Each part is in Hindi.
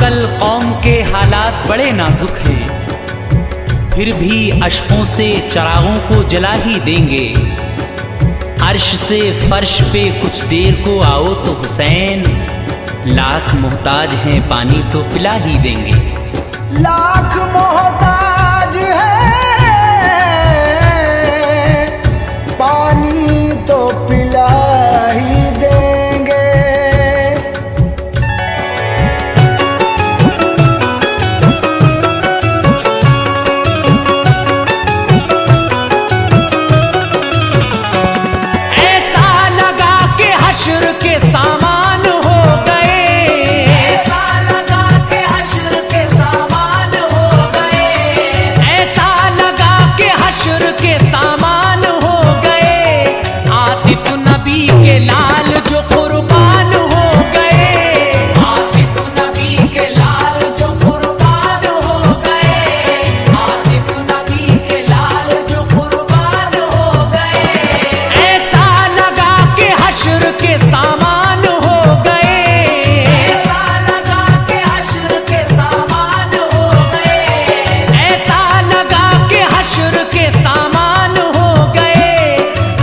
आजकल कौम के हालात बड़े नाजुक हैं, फिर भी अश्कों से चिरागों को जला ही देंगे। अर्श से फर्श पे कुछ देर को आओ तो हुसैन, लाख मोहताज हैं पानी तो पिला ही देंगे। लाख मोहताज है पानी तो पिला ही देंगे। ऐसा लगा के हश्र के सामान हो गए, ऐसा लगा के हश्र के सामान हो गए, ऐसा लगा के हश्र के सामान हो गए। आतिफ नबी के लाल जो कुर्बान हो गए, आतिफ नबी के लाल जो कुर्बान हो गए, आतिफ नबी के लाल जो कुर्बान हो गए। ऐसा लगा के हश्र के सामान हो गए, ऐसा लगा के हश्र के सामान हो गए, ऐसा लगा के हश्र के सामान हो गए।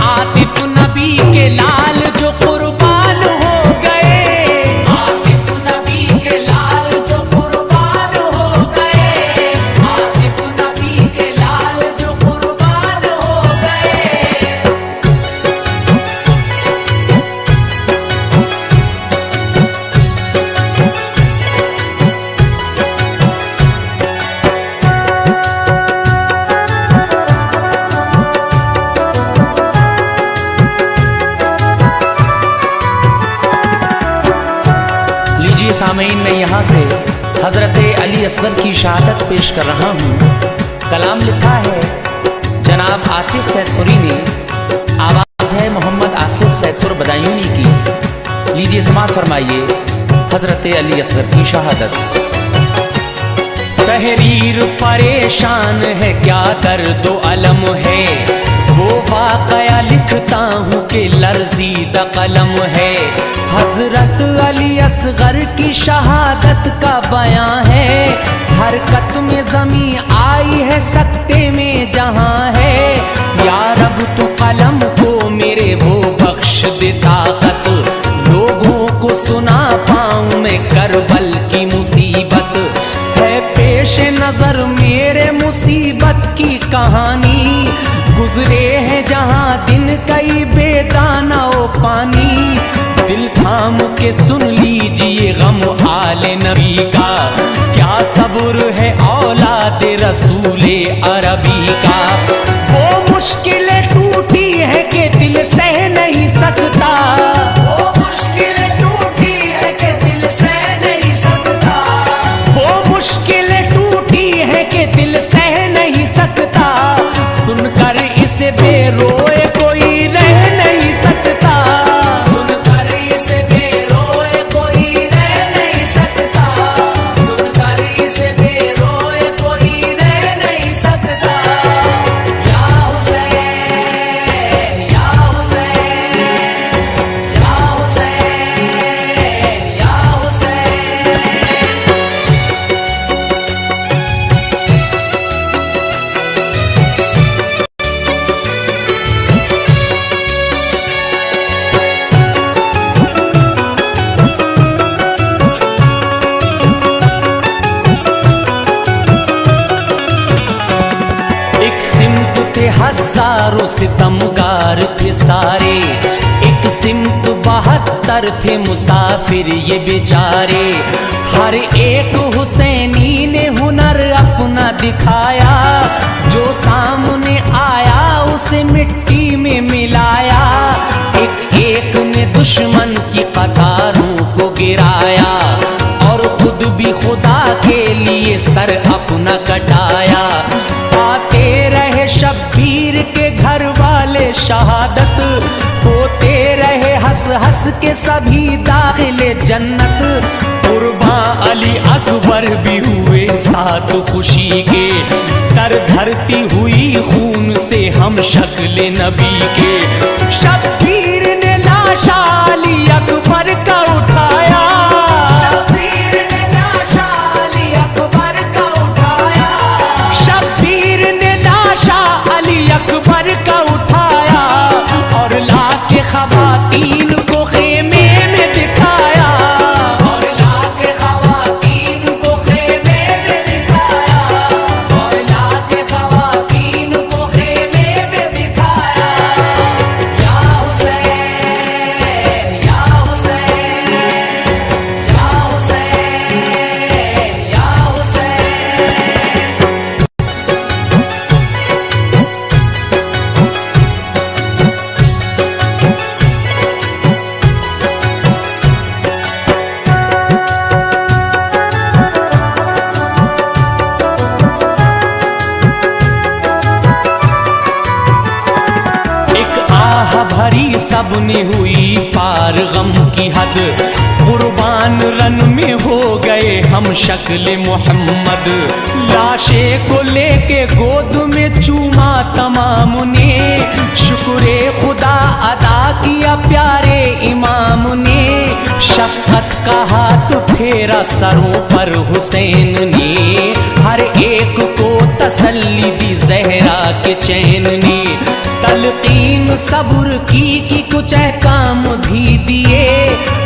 आतिफ नबी के लाल जो कुर्बान हो गए, आतिफ नबी के लाल जो कुर्बान हो गए, आतिफ नबी के लाल जो कुर्बान हो गए। लीजिए सामीन, मैं यहाँ से हज़रत अली असगर की शहादत पेश कर रहा हूँ। कलाम लिखा है जनाब आतिफ सैदपुरी ने, आवाज़ है मोहम्मद आसिफ सैदपुर बदायूनी की। लीजिए समाअत फरमाइए हज़रत अली असगर की शहादत। तहरीर परेशान है क्या दर्द अलम है, वो वाक़या लिखता हूँ कि लर्ज़ीदा कलम है। हज़रत अली असगर की शहादत का बयां है, हरकत में ज़मीं आई है सकते में जहां है। या रब तू कलम को मेरे वो बख्श दे ताकत, लोगों को सुना पाऊं मैं करबल की मुसीबत। है पेश नजर मेरे मुसीबत की कहानी, गुजरे हैं जहां दिन कई बेदाना ओ पानी। दिल थाम के सुन लीजिए गम आले नबी का, क्या सब्र है औलाद रसूले अरबी का। वो मुश्किलें टूटी है कि दिल सह नहीं सकता, वो मुश्किलें टूटी है कि दिल सह नहीं सकता, वो मुश्किलें टूटी है कि दिल सह नहीं सकता। सुनकर इसे बेरोए कोई रह नहीं सकता, सुनकर इसे बेरोए कोई रह नहीं सकता, सुनकर इसे बेरोए कोई रह नहीं सकता। या हुसैन, या हुसैन, या हुसैन, या हुसैन। एक सिमत थे हजारों सितमगार थे सारे, एक सिमत 72 थे मुसाफिर ये बेचारे। हर एक हुसैनी ने हुनर अपना दिखाया, जो सामने आया उसे मिट्टी में मिलाया। एक एक ने दुश्मन की कतारों को गिराया, और खुद भी खुदा के लिए सर अपना कटाया। पाते रहे शब्बीर के घर वाले शहादत, होते रहे हंस हंस के सभी दाखिले जन्नत। कुर्बान अली अकबर भी हुए साथ खुशी के, तर धरती हुई खून से हम शक्ल नबी के। शब्बीर ने लाशा अली अकबर का उठाया, शब्बीर ने लाशा गाड़ी सबने हुई पार गम की हद, कुर्बान रन में हो गए हम शक्ल मोहम्मद। लाशे को लेके गोद में चूमा तमाम ने, शुक्रे खुदा अदा किया प्यारे इमाम ने। शफ़क़त का हाथ फेरा सरों पर हुसैन ने, हर एक को तसल्ली दी ज़हरा के चैन ने। तलकीन सब्र की कुछ अहकाम भी दिए,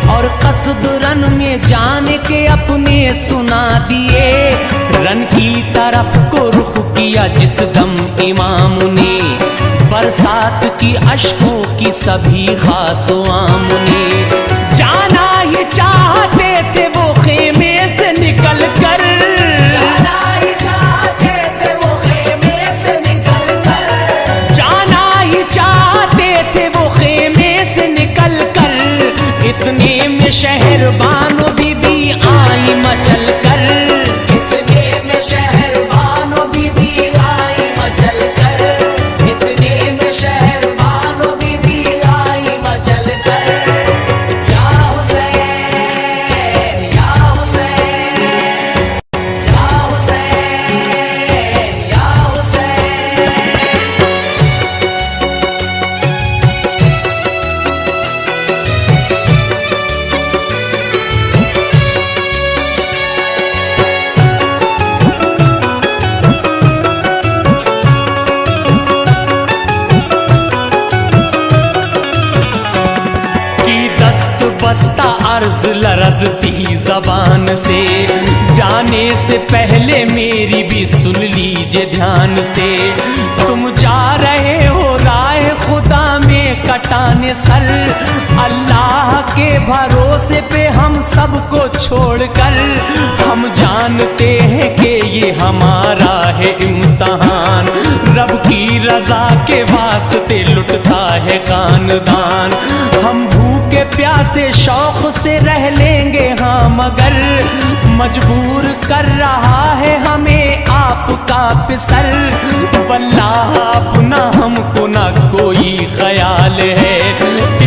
और कसद रन में जाने के अपने सुना दिए। रन की तरफ को रुख किया जिस दम इमाम ने, बरसात की अश्कों की सभी खास आम ने। जाना ही चाहते थे वो खेमे से निकल कर, जाना ही चाहते थे वो खेमे से निकल कर, जाना ही चाहते थे वो खेमे से निकल कर। इतने में शहर बानो बीबी आई मचल कर, इतने में शहर बानो बीबी आई मचल कर, इतने में शहर बानो बीबी आई मचल कर। या हुसैन, या हुसैन, या हुसैन, या हुसैन। बस्ता अर्ज लरजती जबान से, जाने से पहले मेरी भी सुन लीजिए ध्यान से। तुम जा रहे हो राह खुदा में कटाने सर, अल्लाह के भरोसे पे हम सबको छोड़कर। हम जानते हैं कि ये हमारा है इम्तहान, रब की रजा के वास्ते लुटता है खानदान। हम भूखे प्यासे शौक से रह लेंगे हाँ, मगर मजबूर कर रहा है हमें आपका पिसर। वल्लाह अपना हमको ना कोई ख्याल है,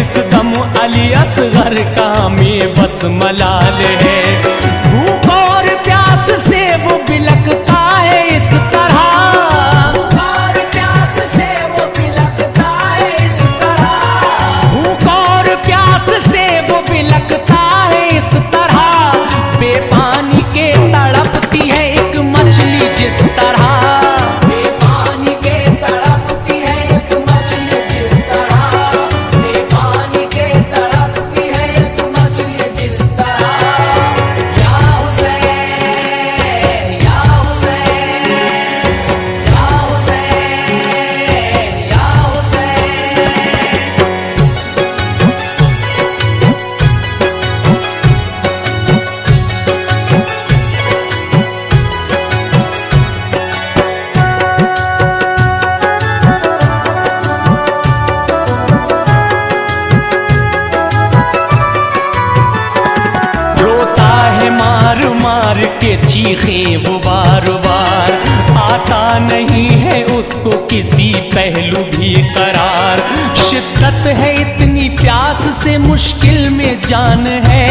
इस दम अली असगर का में बस मलाल है। भूख और प्यास से वो बिलखता है इस तरह, भूख और प्यास से वो बिलखता है इस तरह, भूख और प्यास से वो बिलखता है इस तरह। बेपानी के तड़पती है एक मछली जिस तरह, बेपानी के तड़पती है एक मछली जिस तरह, बेपानी के तड़पती है एक मछली जिस तरह। या हुसैन, या हुसैन, या हुसैन, या हुसैन। रोता है मार मार के चीखे वो बार बार, आता नहीं है उसको किसी पहलू भी करार। शिद्दत है इतनी प्यास से मुश्किल में जान है,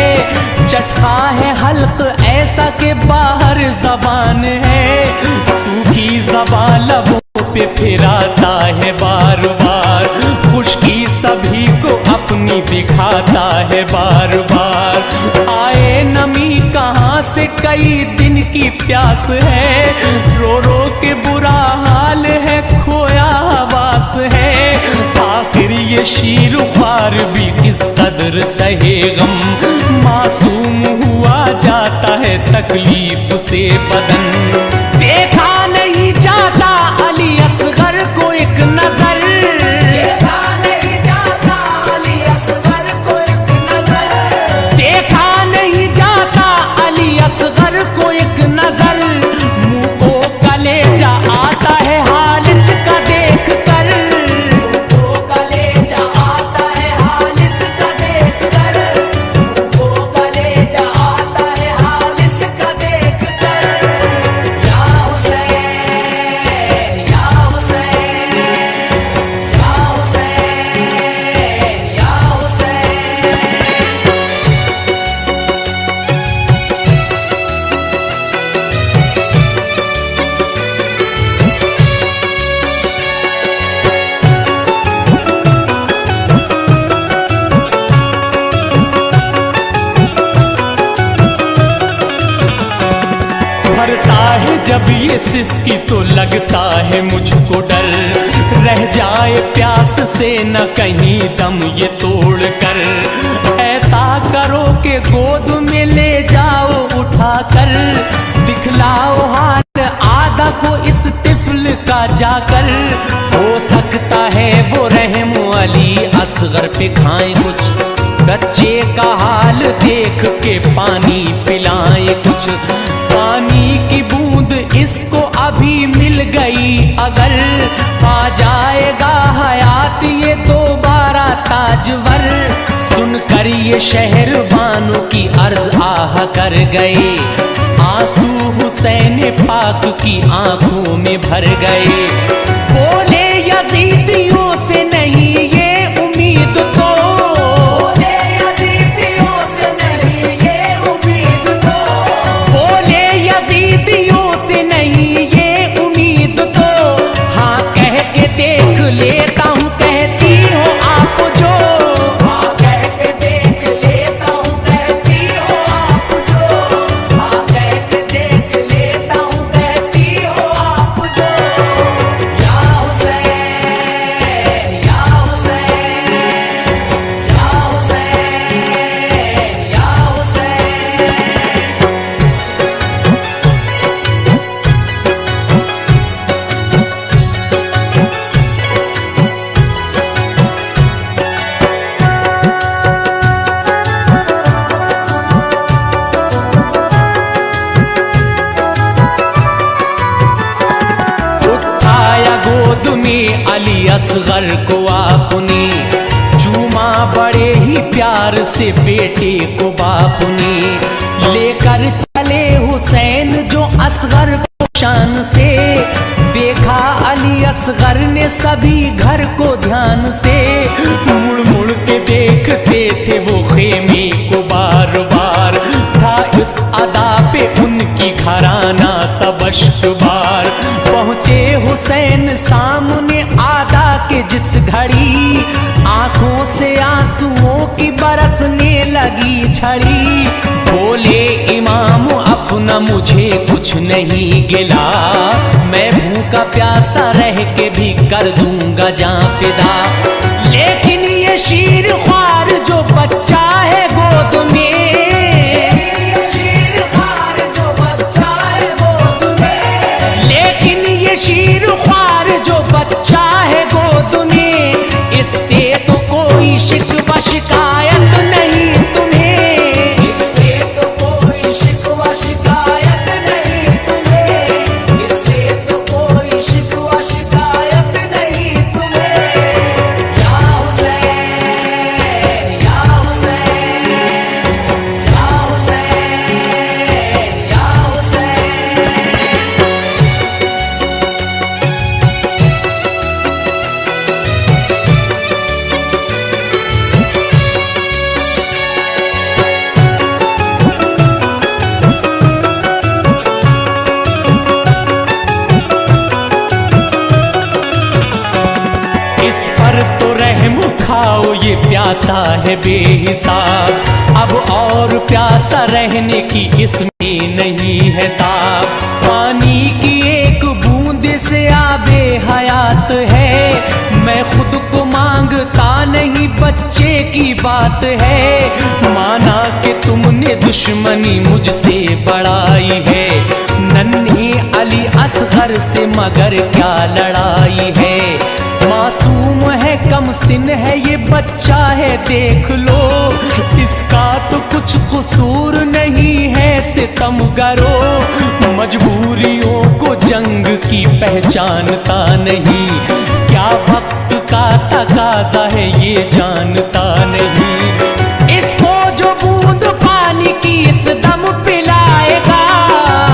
चटका है हल्क ऐसा के बाहर जबान है। सूखी ज़बान लबों पे फिराता है बार बार, खुशकी सभी को अपनी दिखाता है बार बार। आए नमी कहाँ से कई दिन की प्यास है, रो रो के बुरा हाल है खोया आवास है। आखिर ये शीर ख्वार भी किस कदर सहे गम, मासूम हुआ जाता है तकलीफ से बदन। देखा नहीं जाता अली असगर को एक नजर, देखा नहीं जाता अली असगर को एक नजर, देखा नहीं जाता अली असगर को एक नजर। मुंह को कलेजा आता है हाल इसका देख कर, मुंह को कलेजा आता है हाल इसका देख कर, मुंह को कलेजा आता है हाल इसका देख कर। या जब ये सिसकी तो लगता है मुझको डर, रह जाए प्यास से न कहीं दम ये तोड़ कर। ऐसा करो कि गोद में ले जाओ उठाकर, दिखलाओ हाथ आधा को इस तिफल का जाकर। हो सकता है वो रहम अली असगर पे खाएं कुछ, बच्चे का हाल देख के पानी पिलाएं कुछ। पानी की बूंद इसको अभी मिल गई अगर, आ जाएगा हयात ये दोबारा ताजवर। सुनकर ये शहर बानो की अर्ज आह कर गए, आंसू हुसैन पाक की आंखों में भर गए। बोले यजीदियों से नहीं ये उम्मीद तो, बोले यजीदियों से नहीं ये उम्मीद तो, बोले यजीदियों से नहीं ये उम्मीद तो। हाँ कह के देख लेता हूँ कहती हो आप जो, हाँ कह के देख लेता हूँ कहती हो आप जो, हाँ कह के देख लेता हूँ कहती हो आप जो। या हुसैन या हुसैन या हुसैन या हुसैन। उठाया गोद में अली असगर को आपने, चूमा बड़े ही प्यार से बेटे को बाप ने। लेकर चले हुसैन जो असगर को शान से, देखा अली असगर ने सभी घर को ध्यान से। मुड़ मुड़ के देखते थे वो खेमे को बार बार, था इस अदा पे उनकी घराना सबश्त बार। पहुंचे हुसैन सामने आदा के जिस घड़ी, आंखों से आंसुओं की बरसने लगी छड़ी। बोले इमाम अपना मुझे कुछ नहीं गिला, मैं भूखा प्यासा रह के भी कर दूंगा जान फिदा। लेकिन ये शीर ख्वार जो बच्चा है गोद में, ये शीर ख्वार जो बच्चा है गोद में, लेकिन ये शीर ख्वार जो बच्चा है गोद में, इससे तो कोई शिकवा शिकायत नहीं तुम्हें, इससे तो कोई शिकवा शिकायत नहीं तुम्हें, इससे तो कोई शिकवा शिकायत नहीं तुम्हें। या हुसैन या हुसैन या हुसैन या हुसैन। इस पर तो रहम खाओ ये प्यासा है बेहिसाब, अब और प्यासा रहने की इसमें नहीं है ताब। पानी की एक बूंद से आबे हयात है, मैं खुद को मांगता नहीं बच्चे की बात है। माना कि तुमने दुश्मनी मुझसे बढ़ाई है, नन्हे अली असगर से मगर क्या लड़ाई है। मासूम है कम सिन है ये बच्चा है देख लो, इसका तो कुछ कसूर नहीं है सितमगरो। मजबूरियों को जंग की पहचानता नहीं, क्या वक्त का तकाजा है ये जानता नहीं। इसको जो बूंद पानी की इस दम पिलाएगा,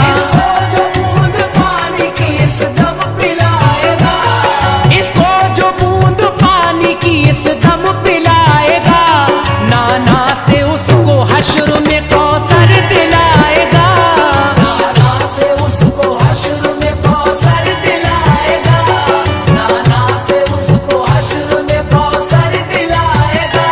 इसको जो बूंद पानी की इस दम पिलाएगा, इसको जो बूंद पानी की इस दम पिलाएगा, नाना से उसको हश्र में कौसर दिलाएगा, नाना से उसको हश्र में कौसर दिलाएगा, नाना से उसको हश्र में कौसर दिलाएगा।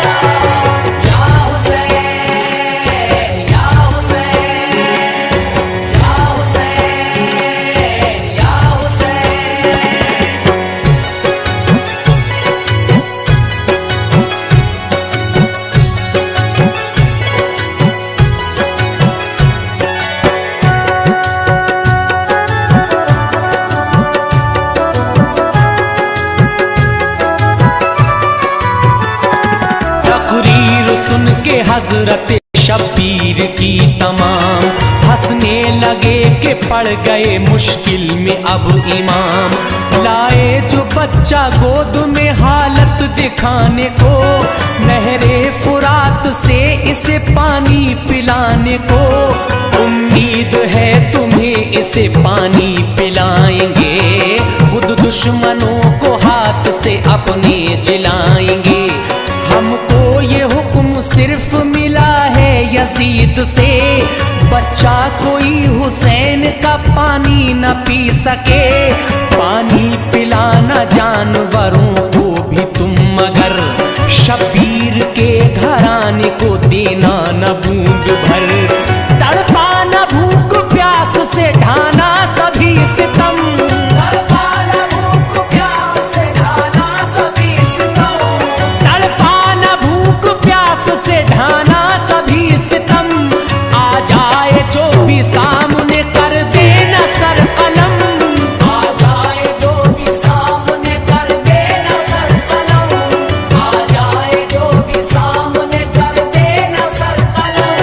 हजरत शब्बीर की तमाम, हंसने लगे कि पड़ गए मुश्किल में अब इमाम। लाए जो बच्चा गोद में हालत दिखाने को, नहरे फुरात से इसे पानी पिलाने को। उम्मीद है तुम्हें इसे पानी पिलाएंगे, खुद दुश्मनों को हाथ से अपने जिलाएंगे। हमको ये हुक्म सिर्फ मिला है यजीद से, बच्चा कोई हुसैन का पानी न पी सके। पानी पिलाना जानवरों को भी तुम, मगर शब्बीर के घराने को देना न बूंद भर। तड़पा न भूख प्यास से ढाना सभी सितम, तड़पा न भूख प्यास से ढाना सभी सितम, तड़पा न भूख प्यास से ढाना सभी सितम। आ जाए जो भी सामने कर देना सर कलम, आ जाए जो भी सामने कर देना सर कलम, आ जाए जो भी सामने कर देना सर कलम।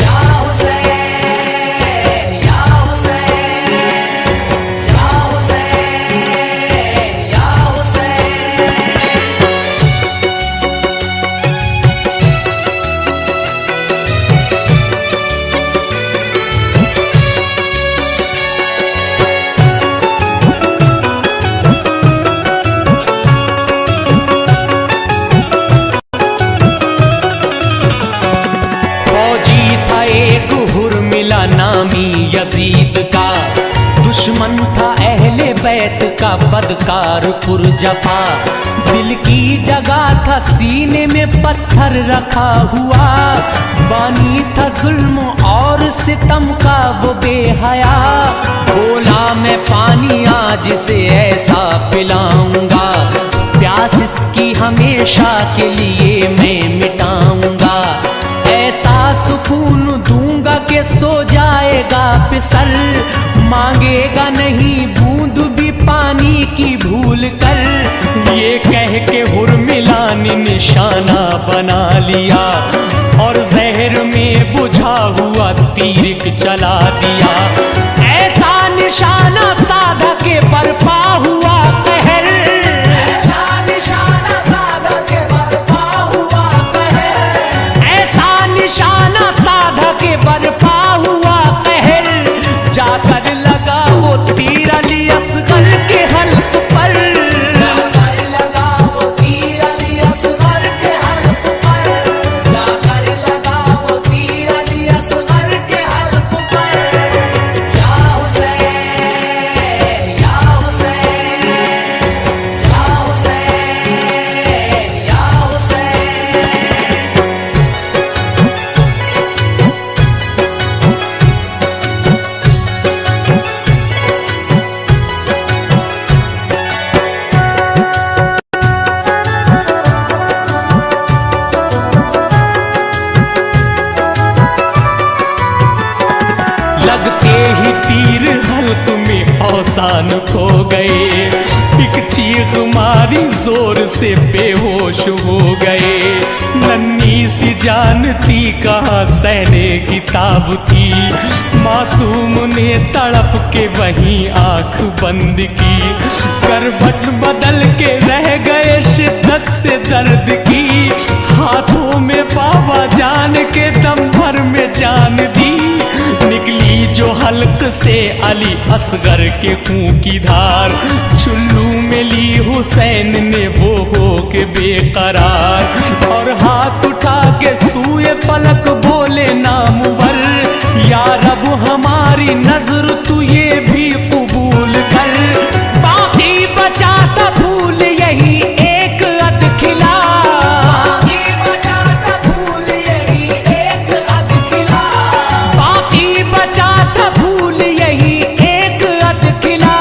या हुसैन या हुसैन या हुसैन या हुसैन। फौजी था एक हुर्मिला नामी यजीद का, दुश्मन था अहले बैत का बदकार पुरजफा। दिल की जगह था सीने में पत्थर रखा हुआ, बानी था जुल्म और सितम का वो बेहया। बोला मैं पानी आज से ऐसा पिलाऊंगा, प्यास इसकी हमेशा के लिए मैं मिटाऊंगा। ऐसा सुकून दूंगा कि सो जाएगा फिसल, मांगेगा नहीं बूंद भी पानी की भूल कर। ये कह के हुर्मिला ने निशाना बना लिया, और जहर में बुझा हुआ तीर चला दिया। ऐसा निशाना साधा के बरपा हुआ कहर, ऐसा निशाना साधा के बरपा हुआ कहर, ऐसा निशाना साधा के बरपा हुआ कहर। जाकर लगा वो तीर अली असगर के हल्क पर, जाकर लगा वो तीर अली असगर के हल्क पर, जाकर लगा वो तीर अली असगर के हल्क पर। या हुसैन या हुसैन या हुसैन या हुसैन। लगते ही तीर हल्क में औसान खो गए, एक चीख मारी जोर से बेहोश हो गए। नन्ही सी जान थी कहाँ सहने किताब थी, मासूम ने तड़प के वहीं आंख बंद की। करवट बदल के रह गए शिद्दत से दर्द की, हाथों में बाबा जान के दम भर में जान दी। निकली जो हल्क से अली असगर के खून की धार, चुल्लू में ली हुसैन ने वो हो के बेकरार। और हाथ उठा के सूए फलक बोले नामुवर, या रब हमारी नजर तू ये भी कबूल कर। बाकी बचा था भूल यही एक अध खिला, बाकी बचा था भूल यही एक अध खिला, बाकी बचा था भूल यही एक अध खिला।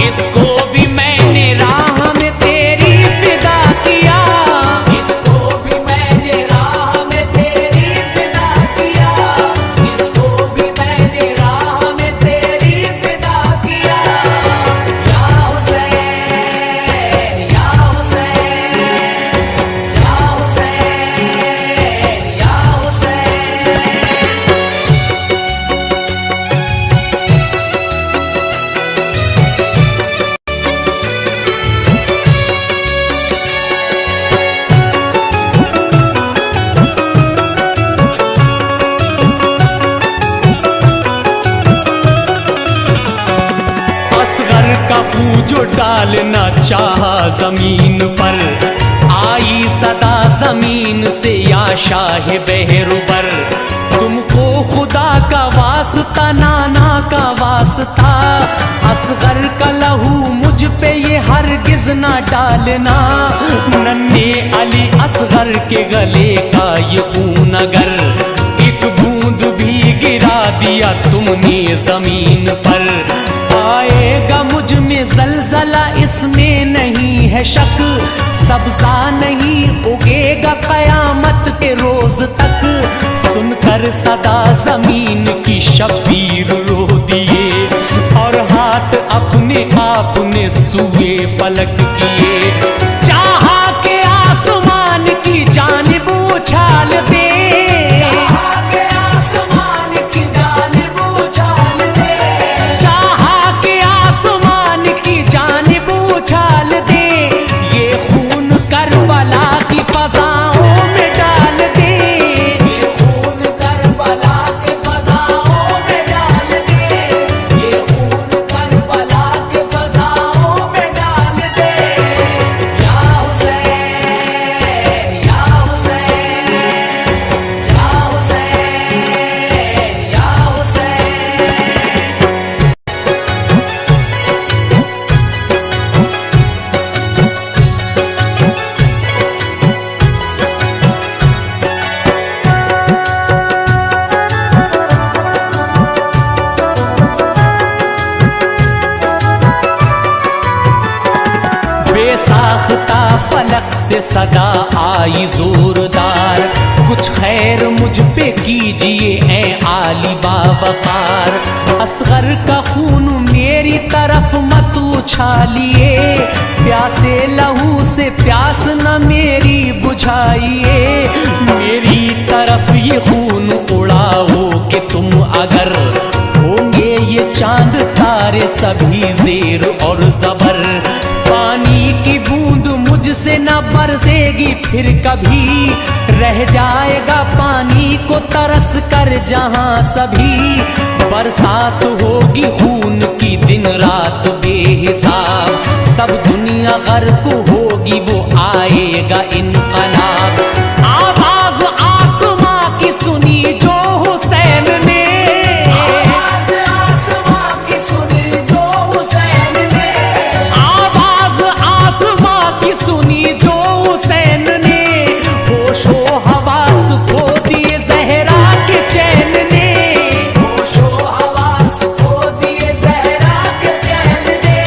इसको भी मैंने राह में तेरी फिदा किया, इसको भी मैंने राह में तेरी फिदा किया, इसको भी मैंने राह में तेरी डालना चाहा जमीन पर, आई सदा जमीन से या शाह बहरुबर। तुमको खुदा का वास्ता नाना का वास्ता, असगर का लहू मुझ पे ये हरगिज ना डालना। नन्हे अली असगर के गले का ये खून अगर एक बूंद भी गिरा दिया तुमने जमीन पर, आएगा मुझ में जलजला इसमें नहीं है शक। सब्जा नहीं उगेगा कयामत के रोज तक। सुनकर सदा जमीन की शब्बीर रो दिए और हाथ अपने आप ने सुए फलक किए। चाहा के आसमान की जानिब उछाल दे, चाहा के आसमान की जानिब उछाल दे, चाहा के आसमान की जानिब उछाल दे। ये खून करबला की फजाओं में डाल दे, ये खून करबला की फजाओं में डाल दे, ये खून करबला की फजाओं में डाल दे। या हुसैन, या हुसैन, या हुसैन, या हुसैन। बेसाख्ता फलक से सदा आई जोरदार, कुछ खैर मुझ पे कीजिए ऐ आली बावकार। असगर का खून मेरी तरफ मत उछालिए, प्यासे लहू से प्यास न मेरी बुझाइए। मेरी तरफ ये खून उड़ाओ कि तुम अगर होंगे ये चांद तारे सभी जेर और जबर। पानी की बूंद मुझसे न बरसेगी फिर कभी, रह जाएगा पानी को तरस कर जहां सभी। बरसात होगी खून की दिन रात बेहिसाब, सब दुनिया गर्क होगी वो आएगा इनकलाब। आवाज आसमां की सुनी जो हुसैन ने, आवाज आसमां की सुनी जो हुसैन ने, आवाज आसमां की सुनी जो हुसैन ने। होशो हवास खो दिए जहरा के चैन ने, होशो हवास खो दिए जहरा के चैन ने,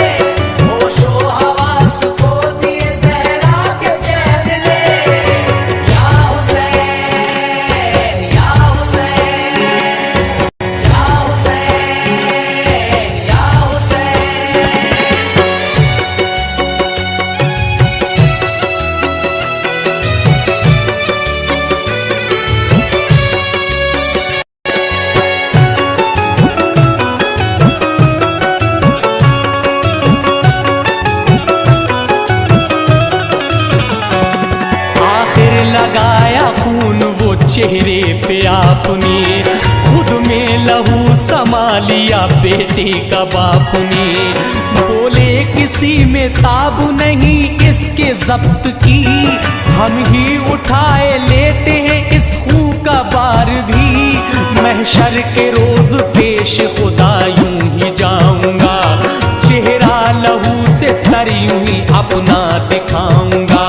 होशो हवास खो दिए जहरा के चैन ने। या हुसैन, या हुसैन, या हुसैन, या हुसैन। आखिर लगाया खून वो चेहरे पे आपने, खुद में लहू समा लिया बेटे का बाप ने। बोले किसी में ताब नहीं इसके जब्त की, हम ही उठाए लेते हैं इस खून का बार भी। महशर के रोज पेश खुदा यूं ही जाऊंगा, चेहरा लहू से तरी हुई अपना दिखाऊंगा।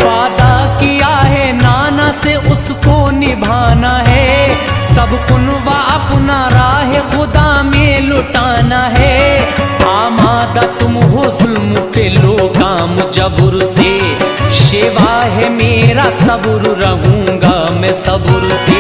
वादा किया है नाना से उसको निभाना है, सब कुनवा अपना राह खुदा में लुटाना है। आमादा तुम हो जुल्म पे लो काम जबुर से, शेवा है मेरा सब्र रहूंगा मैं सब्र से।